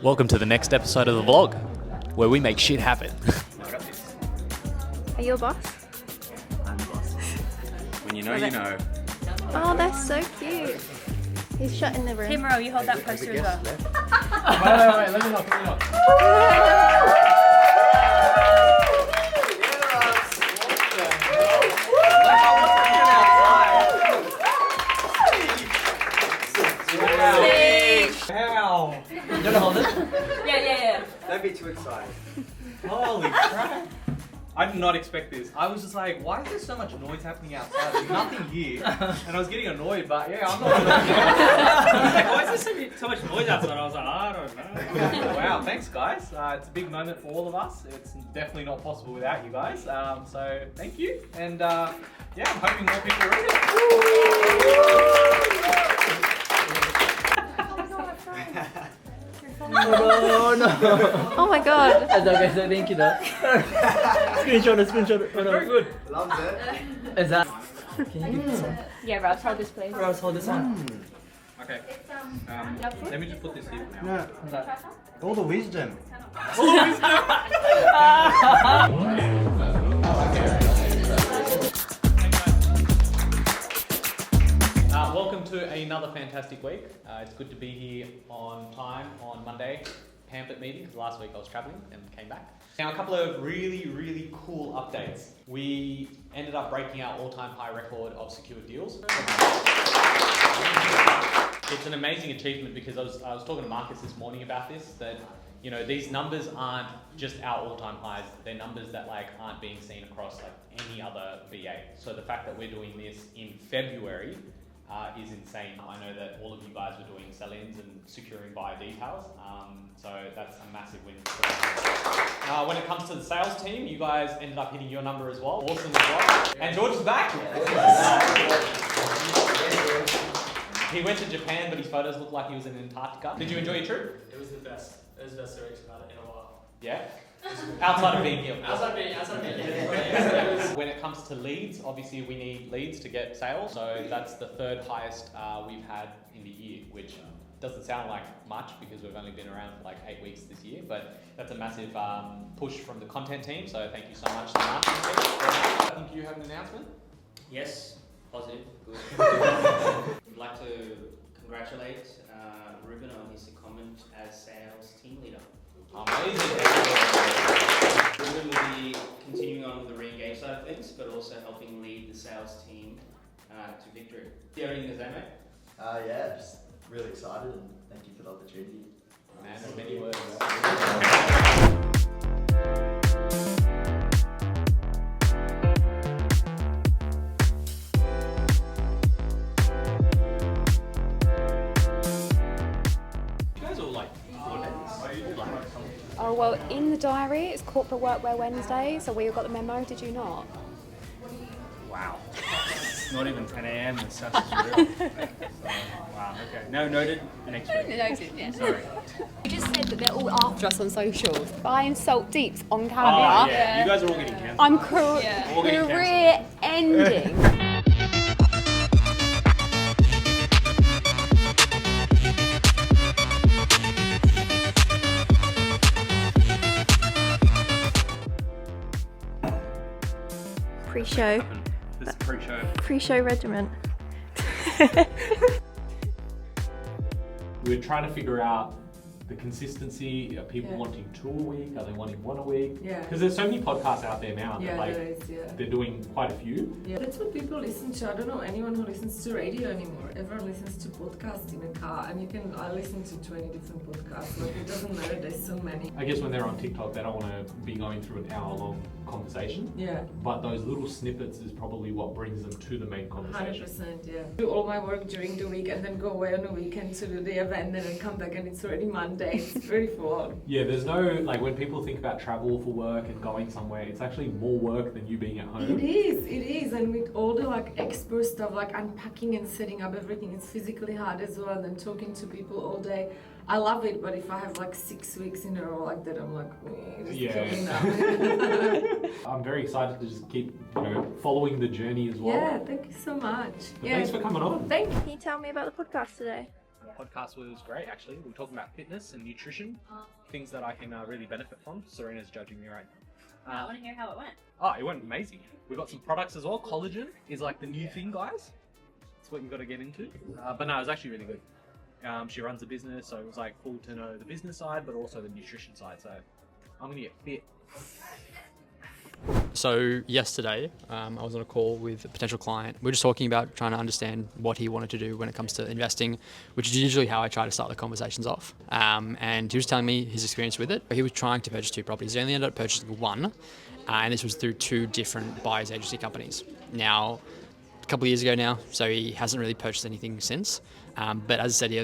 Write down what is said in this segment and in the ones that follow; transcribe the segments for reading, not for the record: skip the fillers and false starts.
Welcome to the next episode of the vlog, where we make shit happen. Are you a boss? I'm the boss. When you know, you know. Oh, that's so cute. He's shut in the room. Hey Miro, you hold that poster as well. Wait, let me knock. How? You want to hold it? Yeah. Don't be too excited. Holy crap. I did not expect this. I was just like, why is there so much noise happening outside? There's nothing here. And I was getting annoyed, but yeah, I'm not annoyed. Why is there so much noise outside? I was like, I don't know. Wow, thanks guys. It's a big moment for all of us. It's definitely not possible without you guys. So thank you. And yeah, I'm hoping more people read it. Oh my god. Thank you though. Screenshot. Oh, no. Very good. Loves it. Is that? Yeah, Rob, hold this please. Rose, hold this one. Okay. Let me just put this here now. No, all the wisdom. Welcome to another fantastic week. It's good to be here on time on Monday. Pamphlet meeting, because last week I was travelling and came back. Now, a couple of really cool updates. We ended up breaking our all-time high record of secured deals. It's an amazing achievement because I was talking to Marcus this morning about this, that you know, these numbers aren't just our all-time highs, they're numbers that aren't being seen across any other VA. So the fact that we're doing this in February is insane. I know that all of you guys were doing sell-ins and securing buyer details, so that's a massive win. When it comes to the sales team, you guys ended up hitting your number as well. Awesome as well. And George is back. He went to Japan, but his photos looked like he was in Antarctica. Did you enjoy your trip? It was the best. It was the best 2 weeks I've had in a while. Yeah? Outside of being here. Outside being When it comes to leads, obviously we need leads to get sales. So that's the third highest we've had in the year, which doesn't sound like much because we've only been around for 8 weeks this year, but that's a massive push from the content team. So thank you so much to the marketing team. I think you have an announcement. Yes, positive, good. I'd like to congratulate Ruben on his secondment as sales team leader. Amazing. Ruben will be continuing on with the re-engage side of things, but also helping lead the sales team to victory. Do you have anything to say, mate? Yeah, just really excited and thank you for the opportunity. Man of many words. Oh, well, in the diary, it's corporate workwear Wednesday, so we all got the memo, did you not? Wow. Not even 10 a.m. The stuff is real. So, wow, okay. No, noted. Next week. Noted, yeah. Sorry. You just said that they're all after us on socials. Buying salt deeps on Oh, camera. yeah. You guys are all getting cancelled. I'm All getting career ending. Pre-show. This is pre-show. Pre-show regiment. We're trying to figure out the consistency. Are people wanting 2 a week? Are they wanting 1 a week? Yeah. Because there's so many podcasts out there now that there is, they're doing quite a few. Yeah, that's what people listen to. I don't know anyone who listens to radio anymore. Everyone listens to podcasts in a car, and I listen to 20 different podcasts. It doesn't matter. There's so many. I guess when they're on TikTok, they don't want to be going through an hour-long conversation. Yeah. But those little snippets is probably what brings them to the main conversation. 100%. Yeah. Do all my work during the week and then go away on the weekend to do the event, and then come back and it's already Monday. It's very full on. Yeah, there's no when people think about travel for work and going somewhere, it's actually more work than you being at home. It is, and with all the expert stuff, unpacking and setting up everything, it's physically hard as well. And then talking to people all day, I love it. But if I have 6 weeks in a row like that, I'm kill me now. I'm very excited to just keep following the journey as well. Yeah, thank you so much. But thanks for coming on. Thank you. Can you tell me about the podcast today? Yeah, podcast was great, actually. We were talking about fitness and nutrition, things that I can really benefit from. Serena's judging me right now. I want to hear how it went. Oh, it went amazing. We got some products as well. Collagen is like the new thing, guys. It's what you've got to get into. But no, it was actually really good. She runs a business, so it was like cool to know the business side, but also the nutrition side. So I'm gonna get fit. So yesterday, I was on a call with a potential client. We were just talking about trying to understand what he wanted to do when it comes to investing, which is usually how I try to start the conversations off. And he was telling me his experience with it. He was trying to purchase 2 properties. He only ended up purchasing 1, and this was through 2 different buyers agency companies. Now, a couple of years ago now, so he hasn't really purchased anything since. But as I said, he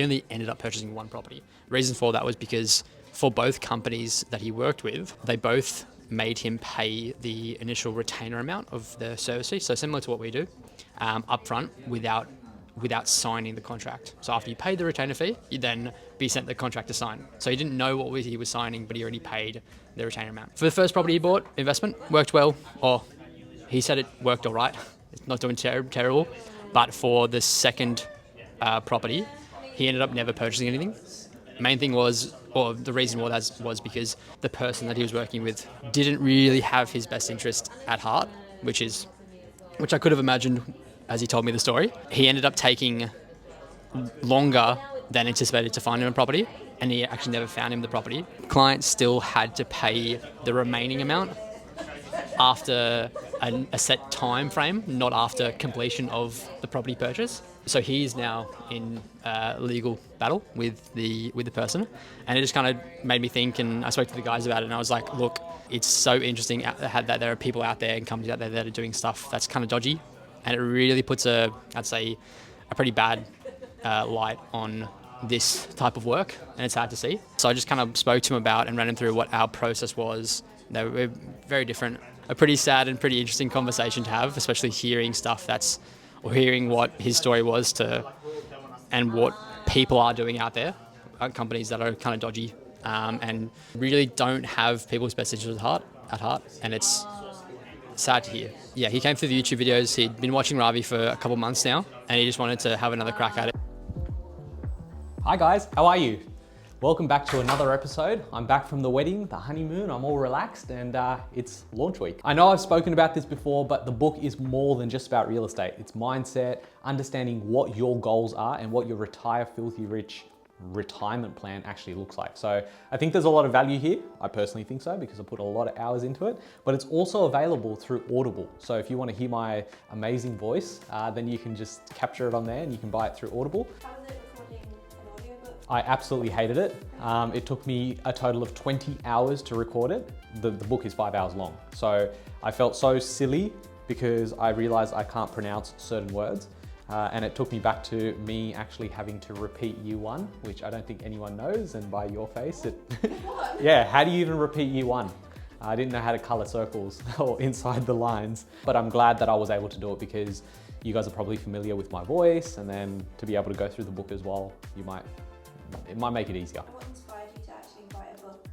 only ended up purchasing 1 property. The reason for that was because for both companies that he worked with, they both made him pay the initial retainer amount of the service fee, so similar to what we do, upfront without signing the contract. So after you pay the retainer fee, you then be sent the contract to sign. So he didn't know what he was signing, but he already paid the retainer amount. For the first property he bought, investment worked well, or he said it worked all right. It's not doing terrible, but for the second property, he ended up never purchasing anything. Main thing was, or the reason was because the person that he was working with didn't really have his best interest at heart, which I could have imagined as he told me the story. He ended up taking longer than anticipated to find him a property, and he actually never found him the property. Client still had to pay the remaining amount after a set time frame, not after completion of the property purchase. So he's now in legal battle with the person, and it just kind of made me think, and I spoke to the guys about it, and I was like, look, it's so interesting that there are people out there and companies out there that are doing stuff that's kind of dodgy, and it really puts I'd say a pretty bad light on this type of work, and it's hard to see. So I just kind of spoke to him about and ran him through what our process was. They were very different. A pretty sad and pretty interesting conversation to have, especially hearing hearing what his story was and what people are doing out there, companies that are kind of dodgy and really don't have people's best interests at heart, and it's sad to hear. Yeah, he came through the YouTube videos. He'd been watching Ravi for a couple months now, and he just wanted to have another crack at it. Hi guys, how are you? Welcome back to another episode. I'm back from the wedding, the honeymoon. I'm all relaxed, and it's launch week. I know I've spoken about this before, but the book is more than just about real estate. It's mindset, understanding what your goals are and what your retire filthy rich retirement plan actually looks like. So I think there's a lot of value here. I personally think so because I put a lot of hours into it, but it's also available through Audible. So if you want to hear my amazing voice, then you can just capture it on there and you can buy it through Audible. I absolutely hated it. It took me a total of 20 hours to record it. The book is 5 hours long. So I felt so silly because I realized I can't pronounce certain words. And it took me back to me actually having to repeat year 1, which I don't think anyone knows. And by your face, yeah, how do you even repeat year 1? I didn't know how to color circles or inside the lines, but I'm glad that I was able to do it because you guys are probably familiar with my voice, and then to be able to go through the book as well, it might make it easier. What inspired you to actually write a book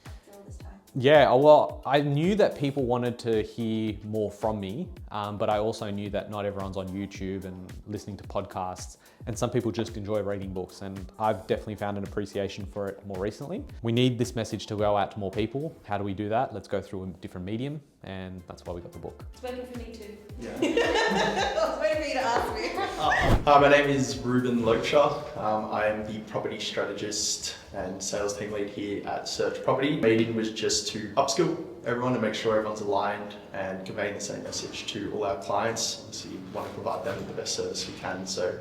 after all this time? Yeah, well, I knew that people wanted to hear more from me, but I also knew that not everyone's on YouTube and listening to podcasts, and some people just enjoy reading books, and I've definitely found an appreciation for it more recently. We need this message to go out to more people. How do we do that? Let's go through a different medium, and that's why we got the book. It's working for me too. Yeah. I was waiting for you to ask me. Hi, my name is Ruben Locher. I am the property strategist and sales team lead here at Search Property. The meeting was just to upskill everyone to make sure everyone's aligned and conveying the same message to all our clients. Obviously, we want to provide them with the best service we can. So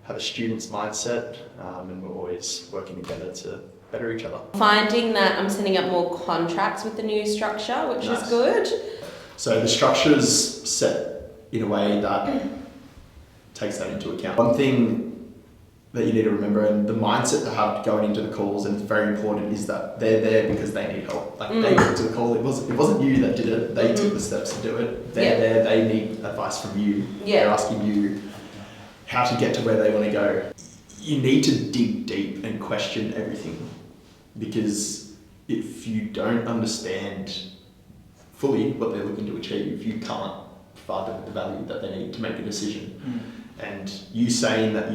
have a student's mindset, and we're always working together to better each other. Finding that I'm sending up more contracts with the new structure, which is good. So the structure is set in a way that takes that into account. One thing that you need to remember, and the mindset to have going into the calls, and it's very important, is that they're there because they need help. Like they went to the call, it wasn't you that did it, they took the steps to do it. They're there, they need advice from you. They're asking you how to get to where they want to go. You need to dig deep and question everything, because if you don't understand fully what they're looking to achieve, you can't provide them with the value that they need to make a decision. And you saying that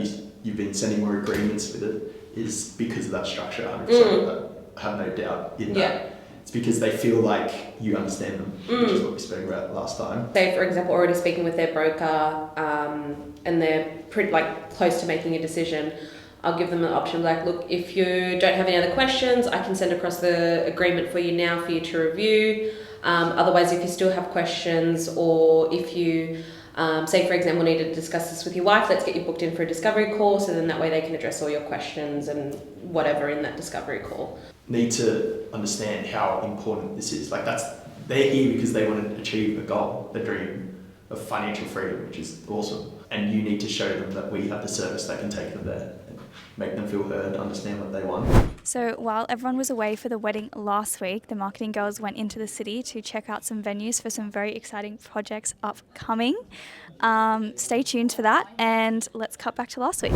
you've been sending more agreements with it is because of that structure. 100%. I have no doubt in that. It's because they feel like you understand them, which is what we spoke about last time. Say, for example, already speaking with their broker, and they're pretty close to making a decision. I'll give them an option like, look, if you don't have any other questions, I can send across the agreement for you now for you to review. Otherwise, if you still have questions, or if you, say, for example, need to discuss this with your wife, let's get you booked in for a discovery call, so then that way they can address all your questions and whatever in that discovery call. Need to understand how important this is. They're here because they want to achieve a goal, a dream of financial freedom, which is awesome. And you need to show them that we have the service that can take them there and make them feel heard, understand what they want. So while everyone was away for the wedding last week, the marketing girls went into the city to check out some venues for some very exciting projects upcoming. Stay tuned for that, and let's cut back to last week.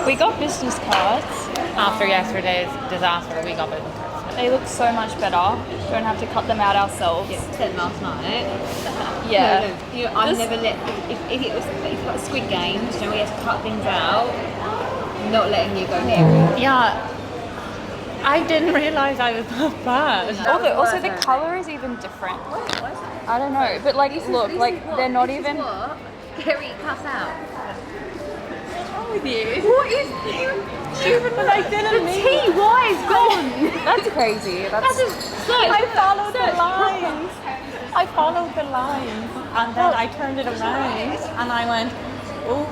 We got business cards. After yesterday's disaster, we got business cards. They look so much better. Don't have to cut them out ourselves. Yeah, said last night. Yeah. No. You know, I've never let, if it was Squid Games, you know, we have to cut things out, not letting you go near it. Yeah. I didn't realise I was that bad. Also the colour is even different. I don't know, but look, they're not even... Gary, cuss out. With you. What is stupid? But I didn't mean it. TY is gone. That's crazy. I followed the lines. I followed the lines, and then I turned it around, and I went, oh,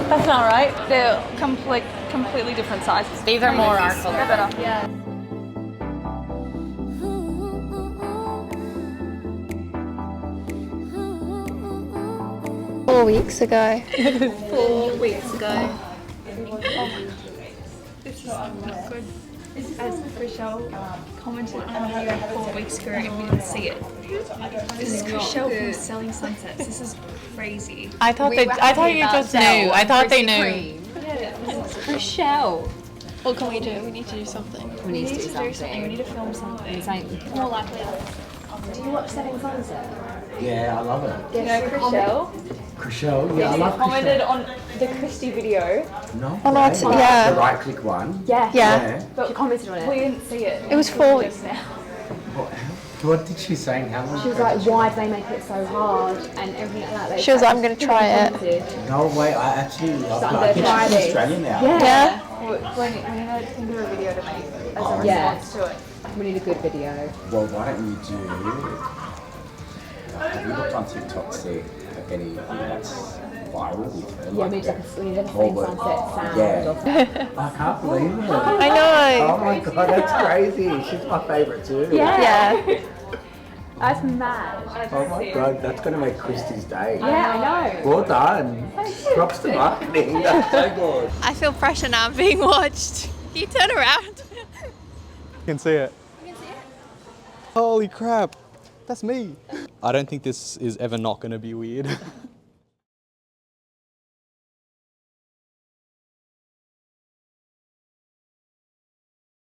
that's not right. They're completely different sizes. These are more our colour. They're better. Yeah. Four weeks ago. 4 weeks ago. Oh my god. This is not good. As Rochelle commented on the video 4 weeks ago, if you didn't see it. This is Rochelle from Selling Sunsets. This is crazy. I thought you just knew. I thought they knew. Yeah, Rochelle. What can we do? We need to do something. We need to do something. We need to film something. More likely. Do you watch Selling Sunset? Yeah, I love it. Yeah, Rochelle. Chriselle, yeah, I love commented on the Christie video. No. Oh, no, yeah. The right click one. Yeah. But she commented on it. We didn't see it. It was 4 weeks now. What did she say? How long? She was like, why do they make it so hard and everything like that. She was like, I'm going to try it. No way, I actually, I think she's Australian now. Yeah. We need to think of a video to make as a response to it. We need a good video. Well, why don't you do... Have you looked on TikTok to see anything that's viral with her? Yeah, we need a Selling Sunset sound. Yeah. I can't believe it. I know. Oh my god, that's crazy. She's my favourite too. Yeah. That's mad. Oh my god, that's going to make Christy's day. Yeah, I know. Well done. Props to marketing. That's so good. I feel pressure now. I'm being watched. Can you turn around? You can see it. You can see it? Holy crap. That's me. I don't think this is ever not going to be weird.